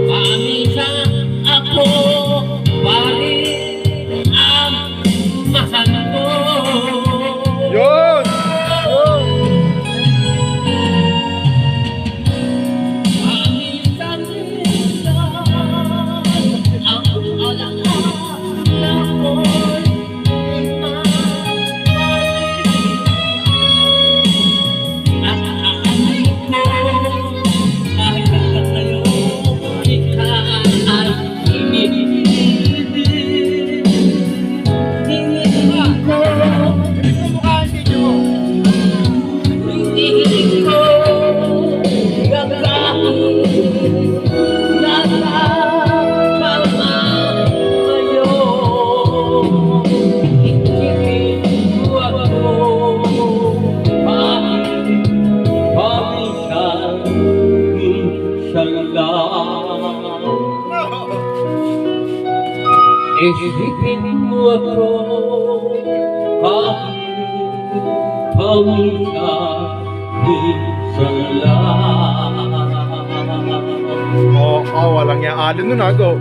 Paminsan ako pa rin ang mahal ko. Yun! Yun! Paminsan-minsan ako alaala ko'y at aamin ko kahit hanggang ngayon ikaw ay hinihintay ko. Hindi ko gagawin nakakama ngayon. Hindi mo ako paminsan lang. Isipin mo ako kahit paminsan lang. Oh, walang yan. Alin nun, go.